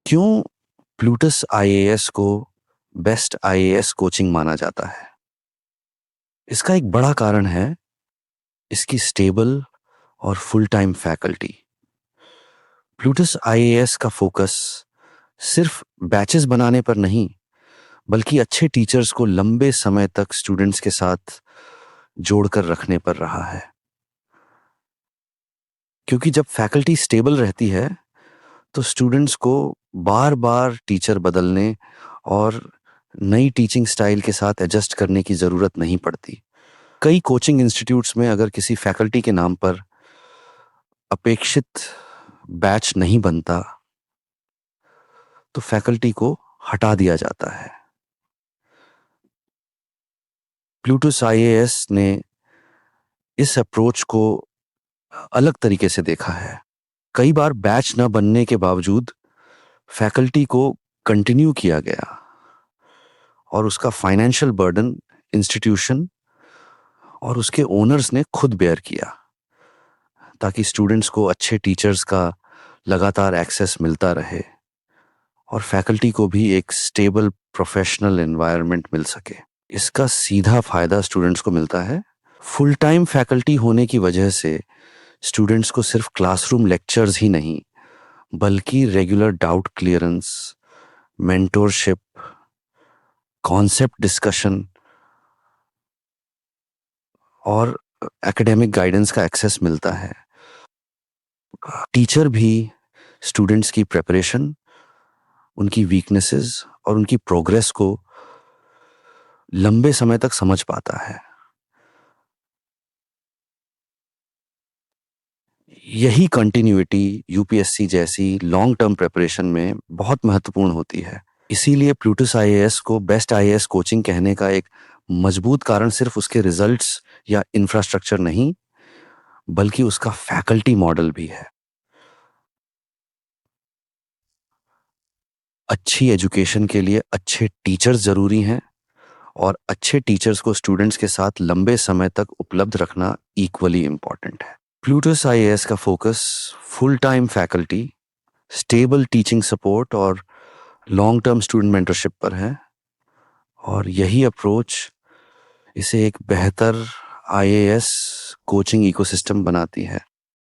क्यों Plutus IAS को best IAS coaching माना जाता है? इसका एक बड़ा कारण है इसकी स्टेबल और full time faculty. Plutus IAS का फोकस सिर्फ बैचेस बनाने पर नहीं, बल्कि अच्छे टीचर्स को लंबे समय तक स्टूडेंट्स के साथ जोड़कर रखने पर रहा है। क्योंकि जब फैकल्टी स्टेबल रहती है तो स्टूडेंट्स को बार बार टीचर बदलने और नई टीचिंग स्टाइल के साथ एडजस्ट करने की ज़रूरत नहीं पड़ती। कई कोचिंग इंस्टीट्यूट्स में अगर किसी फैकल्टी के नाम पर अपेक्षित बैच नहीं बनता तो फैकल्टी को हटा दिया जाता है। प्लूटस आईएएस ने इस अप्रोच को अलग तरीके से देखा है। कई बार बैच न बनने के बावजूद फैकल्टी को कंटिन्यू किया गया और उसका फाइनेंशियल बर्डन इंस्टीट्यूशन और उसके ओनर्स ने खुद बेयर किया, ताकि स्टूडेंट्स को अच्छे टीचर्स का लगातार एक्सेस मिलता रहे और फैकल्टी को भी एक स्टेबल प्रोफेशनल एनवायरनमेंट मिल सके। इसका सीधा फायदा स्टूडेंट्स को मिलता है। फुल टाइम फैकल्टी होने की वजह से स्टूडेंट्स को सिर्फ क्लासरूम लेक्चर्स ही नहीं, बल्कि regular doubt clearance, mentorship, concept discussion और एकेडमिक गाइडेंस का एक्सेस मिलता है। टीचर भी स्टूडेंट्स की प्रिपरेशन, उनकी वीकनेसेस और उनकी प्रोग्रेस को लंबे समय तक समझ पाता है। यही कंटिन्यूटी यूपीएससी जैसी लॉन्ग टर्म प्रिपरेशन में बहुत महत्वपूर्ण होती है। इसीलिए प्लूटस आईएएस को बेस्ट आईएएस कोचिंग कहने का एक मजबूत कारण सिर्फ उसके रिजल्ट्स या इंफ्रास्ट्रक्चर नहीं, बल्कि उसका फैकल्टी मॉडल भी है। अच्छी एजुकेशन के लिए अच्छे टीचर्स जरूरी हैं और अच्छे टीचर्स को स्टूडेंट्स के साथ लंबे समय तक उपलब्ध रखना इक्वली इम्पॉर्टेंट है। प्लूटस आईएएस का focus full time faculty, stable teaching support और लॉन्ग टर्म स्टूडेंट मेंटरशिप पर है और यही अप्रोच इसे एक बेहतर आईएएस कोचिंग इकोसिस्टम बनाती है।